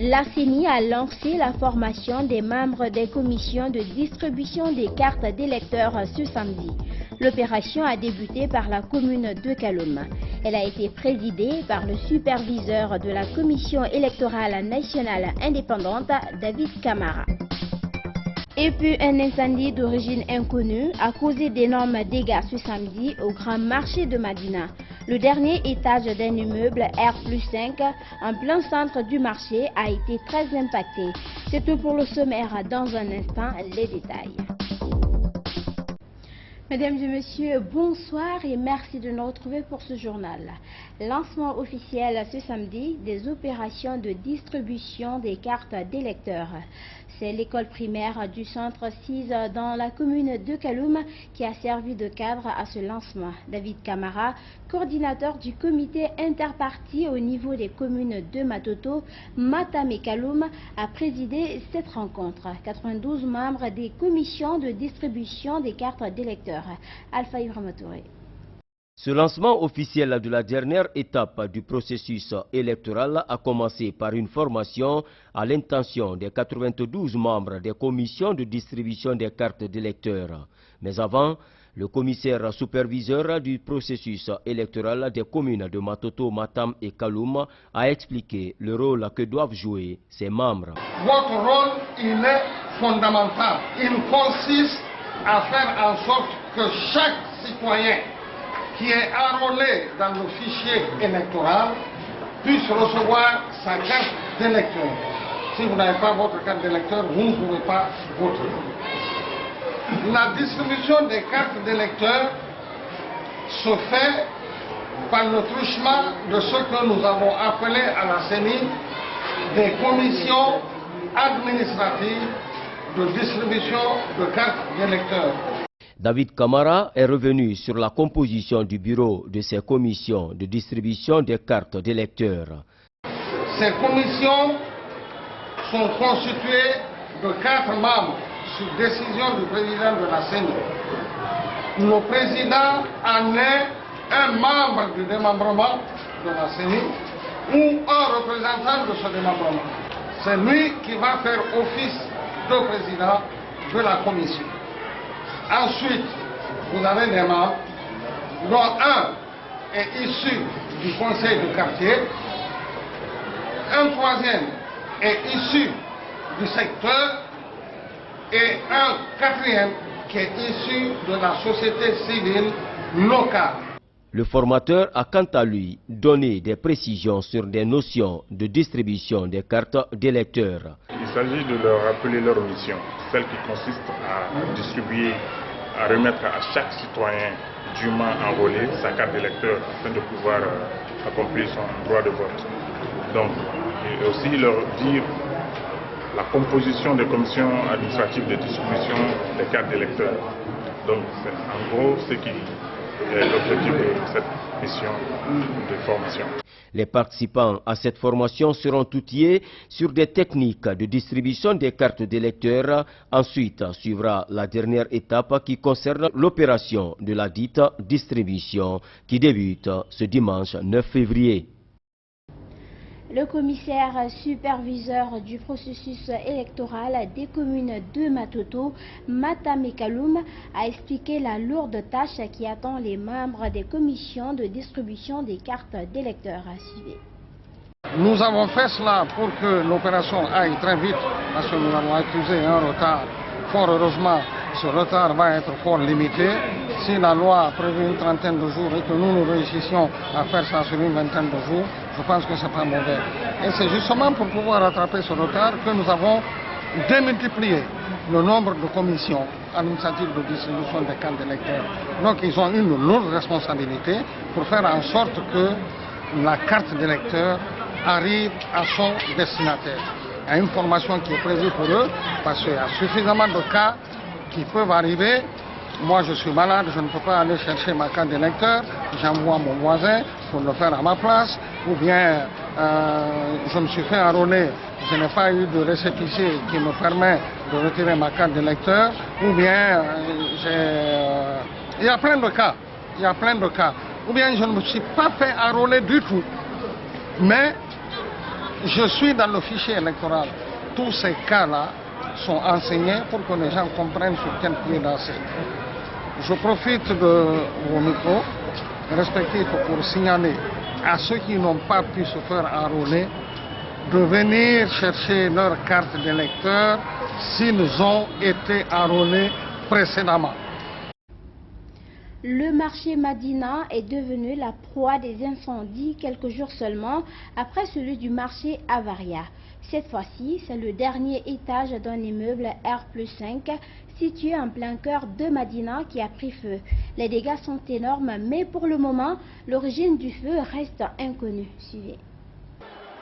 La CENI a lancé la formation des membres des commissions de distribution des cartes d'électeurs ce samedi. L'opération a débuté par la commune de Kaloum. Elle a été présidée par le superviseur de la commission électorale nationale indépendante, David Camara. Et puis un incendie d'origine inconnue a causé d'énormes dégâts ce samedi au grand marché de Madina. Le dernier étage d'un immeuble R+5 en plein centre du marché a été très impacté. C'est tout pour le sommaire. Dans un instant, les détails. Mesdames et messieurs, bonsoir et merci de nous retrouver pour ce journal. Lancement officiel ce samedi des opérations de distribution des cartes d'électeurs. C'est l'école primaire du centre 6 dans la commune de Kaloum qui a servi de cadre à ce lancement. David Camara, coordinateur du comité interparti au niveau des communes de Matoto, Matam et Kaloum, a présidé cette rencontre. 92 membres des commissions de distribution des cartes d'électeurs. Alpha Ibrahima Touré. Ce lancement officiel de la dernière étape du processus électoral a commencé par une formation à l'intention des 92 membres des commissions de distribution des cartes d'électeurs. Mais avant, le commissaire superviseur du processus électoral des communes de Matoto, Matam et Kaloum a expliqué le rôle que doivent jouer ses membres. Votre rôle, il est fondamental. Il consiste à faire en sorte que chaque citoyen qui est enrôlé dans le fichier électoral puisse recevoir sa carte d'électeur. Si vous n'avez pas votre carte d'électeur, vous ne pouvez pas voter. La distribution des cartes d'électeurs se fait par le truchement de ce que nous avons appelé à la CENI des commissions administratives de distribution de cartes d'électeurs. David Camara est revenu sur la composition du bureau de ces commissions de distribution des cartes d'électeurs. Ces commissions sont constituées de 4 membres sur décision du président de la CENI. Le président en est un membre du démembrement de la CENI ou un représentant de ce démembrement. C'est lui qui va faire office de président de la commission. Ensuite, vous avez des membres dont un est issu du conseil de quartier, un troisième est issu du secteur et un quatrième qui est issu de la société civile locale. Le formateur a quant à lui donné des précisions sur des notions de distribution des cartes d'électeurs. Il s'agit de leur rappeler leur mission, celle qui consiste à distribuer, à remettre à chaque citoyen dûment enrôlé sa carte d'électeur afin de pouvoir accomplir son droit de vote. Donc, et aussi leur dire la composition des commissions administratives de distribution des cartes d'électeurs. Donc, c'est en gros ce qui est l'objectif de cette mission de formation. Les participants à cette formation seront outillés sur des techniques de distribution des cartes d'électeurs. Ensuite, suivra la dernière étape qui concerne l'opération de la dite distribution qui débute ce dimanche 9 février. Le commissaire superviseur du processus électoral des communes de Matoto, Matam et Kaloum a expliqué la lourde tâche qui attend les membres des commissions de distribution des cartes d'électeurs. Suivez. Nous avons fait cela pour que l'opération aille très vite parce que nous avons accusé un retard. Fort heureusement, ce retard va être fort limité. Si la loi a prévu une trentaine de jours et que nous réussissions à faire ça sur une vingtaine de jours, je pense que ce n'est pas mauvais. Et c'est justement pour pouvoir rattraper ce retard que nous avons démultiplié le nombre de commissions administratives de distribution des cartes d'électeurs. Donc ils ont une lourde responsabilité pour faire en sorte que la carte d'électeur arrive à son destinataire. Il y a une formation qui est prévue pour eux parce qu'il y a suffisamment de cas qui peuvent arriver. Moi je suis malade, je ne peux pas aller chercher ma carte d'électeur, j'envoie mon voisin pour le faire à ma place, ou bien je me suis fait enrôler, je n'ai pas eu de récépissé qui me permet de retirer ma carte d'électeur, ou bien il y a plein de cas, ou bien je ne me suis pas fait enrôler du tout, mais je suis dans le fichier électoral. Tous ces cas-là sont enseignés pour que les gens comprennent sur quel pied danser. Je profite de vos micros respectifs pour signaler à ceux qui n'ont pas pu se faire enrôler de venir chercher leur carte d'électeur s'ils ont été enrôlés précédemment. Le marché Madina est devenu la proie des incendies quelques jours seulement après celui du marché Avaria. Cette fois-ci, c'est le dernier étage d'un immeuble R+5 situé en plein cœur de Madina qui a pris feu. Les dégâts sont énormes, mais pour le moment, l'origine du feu reste inconnue. Suivez.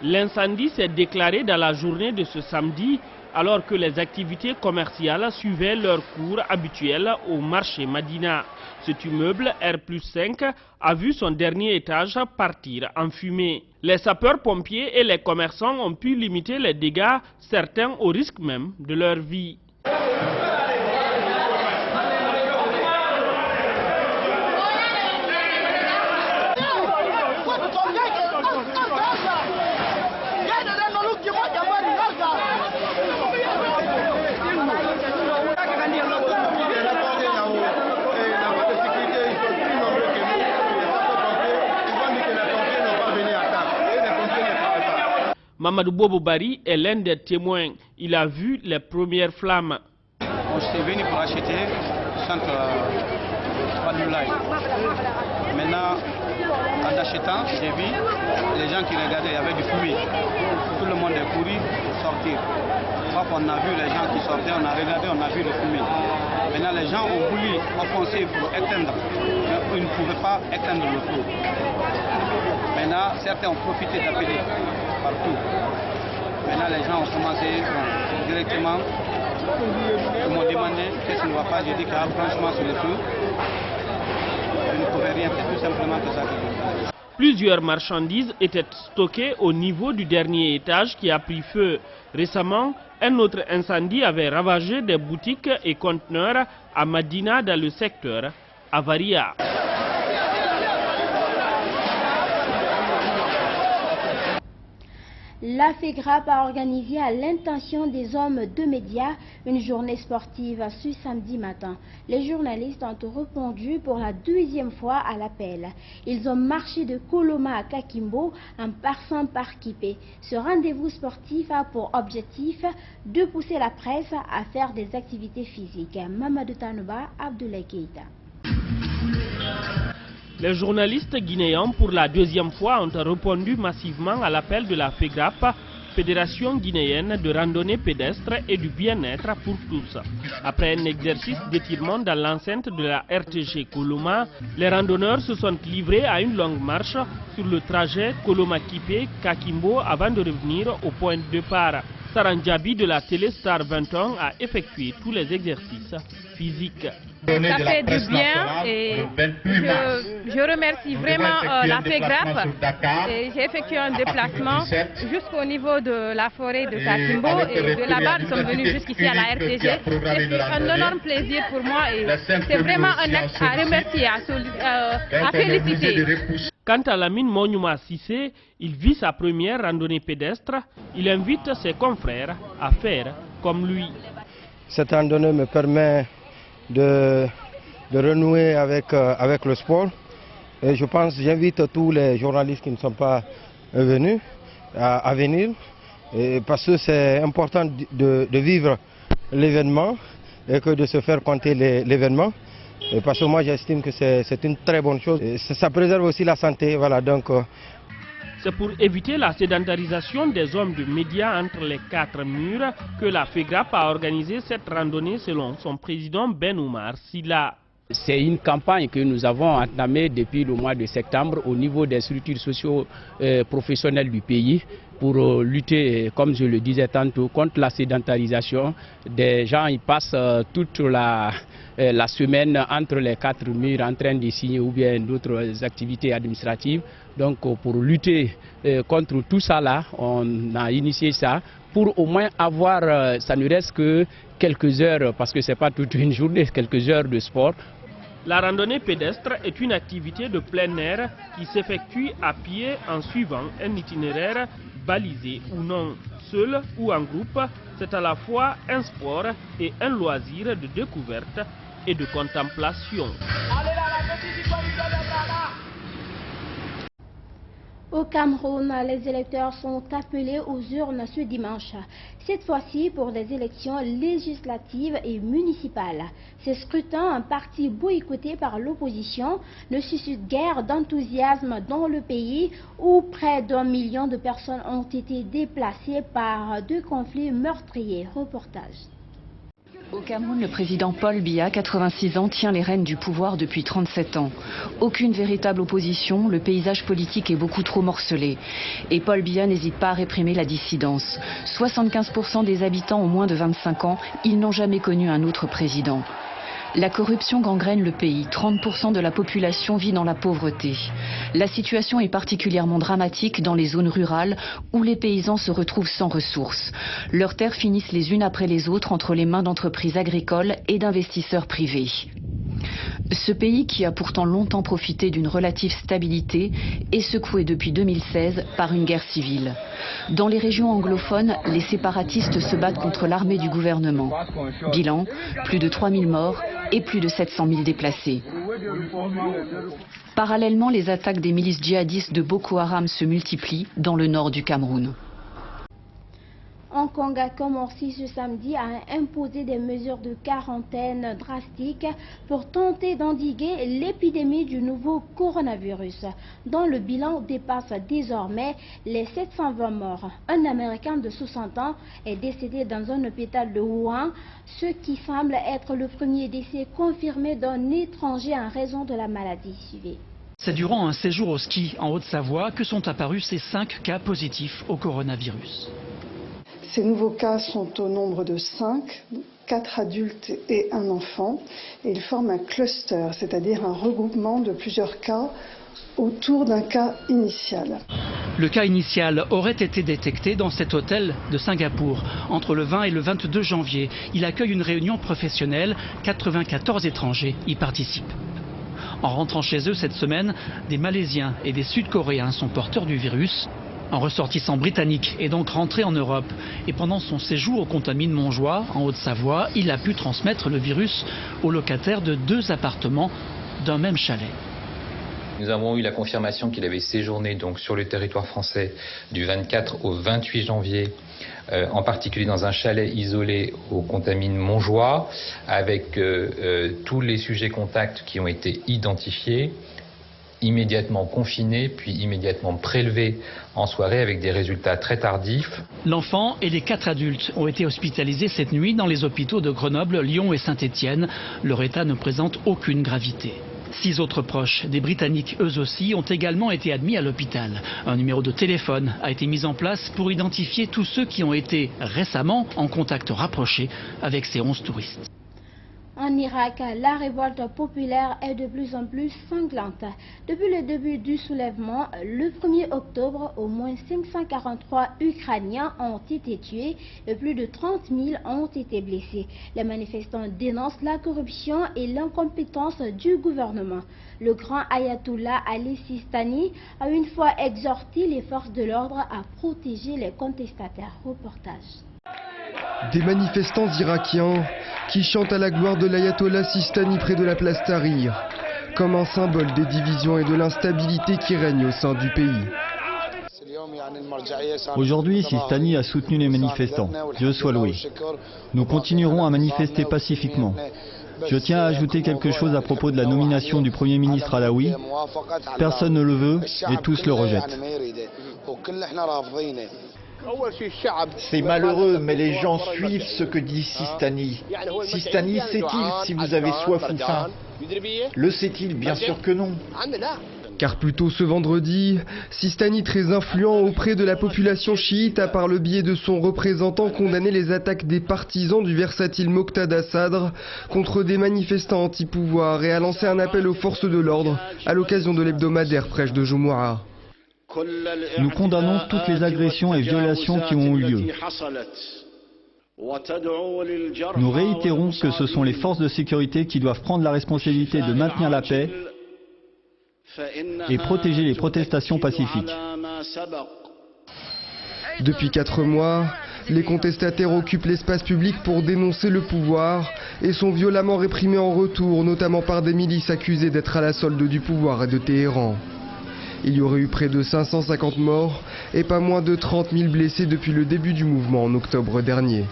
L'incendie s'est déclaré dans la journée de ce samedi, alors que les activités commerciales suivaient leur cours habituel au marché Madina. Cet immeuble R+5 a vu son dernier étage partir en fumée. Les sapeurs-pompiers et les commerçants ont pu limiter les dégâts, certains au risque même de leur vie. Mamadou Bobo Bari est l'un des témoins. Il a vu les premières flammes. Je suis venu pour acheter centre Padoulaye. Maintenant, en achetant, j'ai vu les gens qui regardaient, il y avait du fumée. Tout le monde est couru pour sortir. Quand on a vu les gens qui sortaient, on a regardé, on a vu le fumée. Maintenant, les gens ont voulu enfoncer pour éteindre, mais ils ne pouvaient pas éteindre le feu. Maintenant, certains ont profité d'appeler partout. Maintenant, les gens ont commencé directement. Ils m'ont demandé qu'est-ce qui ne va pas. J'ai dit que franchement, sur le feu, je ne pouvais rien faire, tout simplement que ça. Plusieurs marchandises étaient stockées au niveau du dernier étage qui a pris feu. Récemment, un autre incendie avait ravagé des boutiques et conteneurs à Madina dans le secteur Avaria. La FEGRAP a organisé à l'intention des hommes de médias une journée sportive ce samedi matin. Les journalistes ont répondu pour la deuxième fois à l'appel. Ils ont marché de Koloma à Kakimbo en passant par Kipé. Ce rendez-vous sportif a pour objectif de pousser la presse à faire des activités physiques. Mamadou Tanouba, Abdoulaye Keïta. Les journalistes guinéens, pour la deuxième fois, ont répondu massivement à l'appel de la FEGRAP, Fédération guinéenne de randonnée pédestre et du bien-être pour tous. Après un exercice d'étirement dans l'enceinte de la RTG Koloma, les randonneurs se sont livrés à une longue marche sur le trajet Koloma-Kipé-Kakimbo avant de revenir au point de départ. Sarandjabi de la télé Star 21 a effectué tous les exercices physiques. Ça fait du bien et je remercie vraiment la FEGRAP. J'ai effectué un déplacement jusqu'au niveau de la forêt de Kakimbo et de là-bas nous sommes venus jusqu'ici à la RTG. C'est un énorme plaisir pour moi et c'est vraiment un acte à remercier, à féliciter. Quant à Lamine Monyouma Sissé, il vit sa première randonnée pédestre. Il invite ses confrères à faire comme lui. Cette randonnée me permet de renouer avec le sport. Et je pense, j'invite tous les journalistes qui ne sont pas venus à venir. Parce que c'est important de vivre l'événement et que de se faire compter l'événement. Parce que moi j'estime que c'est une très bonne chose. Et ça préserve aussi la santé. Voilà, donc, c'est pour éviter la sédentarisation des hommes de médias entre les quatre murs que la FEGRAP a organisé cette randonnée selon son président Ben Oumar Silla. C'est une campagne que nous avons entamée depuis le mois de septembre au niveau des structures socio-professionnelles du pays pour lutter, comme je le disais tantôt, contre la sédentarisation. Des gens ils passent toute la semaine entre les quatre murs en train de signer ou bien d'autres activités administratives. Donc pour lutter contre tout ça là, on a initié ça pour au moins avoir, ça ne reste que quelques heures, parce que ce n'est pas toute une journée, quelques heures de sport. La randonnée pédestre est une activité de plein air qui s'effectue à pied en suivant un itinéraire balisé ou non. Seul ou en groupe, c'est à la fois un sport et un loisir de découverte et de contemplation. Au Cameroun, les électeurs sont appelés aux urnes ce dimanche, cette fois-ci pour des élections législatives et municipales. Ces scrutins, en partie boycottés par l'opposition, ne suscitent guère d'enthousiasme dans le pays où près d'1 million de personnes ont été déplacées par 2 conflits meurtriers. Reportage. Au Cameroun, le président Paul Biya, 86 ans, tient les rênes du pouvoir depuis 37 ans. Aucune véritable opposition, le paysage politique est beaucoup trop morcelé. Et Paul Biya n'hésite pas à réprimer la dissidence. 75% des habitants ont moins de 25 ans, ils n'ont jamais connu un autre président. La corruption gangrène le pays, 30% de la population vit dans la pauvreté. La situation est particulièrement dramatique dans les zones rurales où les paysans se retrouvent sans ressources. Leurs terres finissent les unes après les autres entre les mains d'entreprises agricoles et d'investisseurs privés. Ce pays, qui a pourtant longtemps profité d'une relative stabilité, est secoué depuis 2016 par une guerre civile. Dans les régions anglophones, les séparatistes se battent contre l'armée du gouvernement. Bilan, plus de 3000 morts et plus de 700 000 déplacés. Parallèlement, les attaques des milices djihadistes de Boko Haram se multiplient dans le nord du Cameroun. Hong Kong a commencé ce samedi à imposer des mesures de quarantaine drastiques pour tenter d'endiguer l'épidémie du nouveau coronavirus, dont le bilan dépasse désormais les 720 morts. Un Américain de 60 ans est décédé dans un hôpital de Wuhan, ce qui semble être le premier décès confirmé d'un étranger en raison de la maladie. Suivez. C'est durant un séjour au ski en Haute-Savoie que sont apparus ces 5 cas positifs au coronavirus. Ces nouveaux cas sont au nombre de 5, 4 adultes et un enfant, et ils forment un cluster, c'est-à-dire un regroupement de plusieurs cas autour d'un cas initial. Le cas initial aurait été détecté dans cet hôtel de Singapour entre le 20 et le 22 janvier. Il accueille une réunion professionnelle, 94 étrangers y participent. En rentrant chez eux cette semaine, des Malaisiens et des Sud-Coréens sont porteurs du virus. Un ressortissant britannique est donc rentré en Europe et pendant son séjour au Contamine-Montjoie, en Haute-Savoie, il a pu transmettre le virus aux locataires de 2 appartements d'un même chalet. Nous avons eu la confirmation qu'il avait séjourné donc sur le territoire français du 24 au 28 janvier, en particulier dans un chalet isolé au Contamine-Montjoie, avec tous les sujets contacts qui ont été identifiés, immédiatement confinés, puis immédiatement prélevés en soirée avec des résultats très tardifs. L'enfant et les 4 adultes ont été hospitalisés cette nuit dans les hôpitaux de Grenoble, Lyon et Saint-Étienne. Leur état ne présente aucune gravité. 6 autres proches des Britanniques, eux aussi, ont également été admis à l'hôpital. Un numéro de téléphone a été mis en place pour identifier tous ceux qui ont été récemment en contact rapproché avec ces 11 touristes. En Irak, la révolte populaire est de plus en plus sanglante. Depuis le début du soulèvement, le 1er octobre, au moins 543 Ukrainiens ont été tués et plus de 30 000 ont été blessés. Les manifestants dénoncent la corruption et l'incompétence du gouvernement. Le grand ayatollah Ali Sistani a une fois exhorté les forces de l'ordre à protéger les contestataires. Reportage. Des manifestants irakiens qui chantent à la gloire de l'ayatollah Sistani près de la place Tahrir, comme un symbole des divisions et de l'instabilité qui règnent au sein du pays. Aujourd'hui, Sistani a soutenu les manifestants. Dieu soit loué. Nous continuerons à manifester pacifiquement. Je tiens à ajouter quelque chose à propos de la nomination du Premier ministre Alaoui. Personne ne le veut et tous le rejettent. C'est malheureux, mais les gens suivent ce que dit Sistani. Sistani sait-il si vous avez soif ou faim? Le sait-il? Bien sûr que non. Car plus tôt ce vendredi, Sistani, très influent auprès de la population chiite, a par le biais de son représentant condamné les attaques des partisans du versatile Moqtada Sadr contre des manifestants anti-pouvoir et a lancé un appel aux forces de l'ordre à l'occasion de l'hebdomadaire prêche de Jumu'ah. Nous condamnons toutes les agressions et violations qui ont eu lieu. Nous réitérons que ce sont les forces de sécurité qui doivent prendre la responsabilité de maintenir la paix et protéger les protestations pacifiques. Depuis 4 mois, les contestataires occupent l'espace public pour dénoncer le pouvoir et sont violemment réprimés en retour, notamment par des milices accusées d'être à la solde du pouvoir et de Téhéran. Il y aurait eu près de 550 morts et pas moins de 30 000 blessés depuis le début du mouvement en octobre dernier.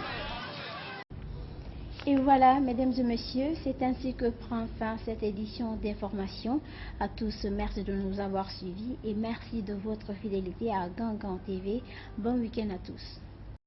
Et voilà, mesdames et messieurs, c'est ainsi que prend fin cette édition d'information. À tous, merci de nous avoir suivis et merci de votre fidélité à Gangan TV. Bon week-end à tous.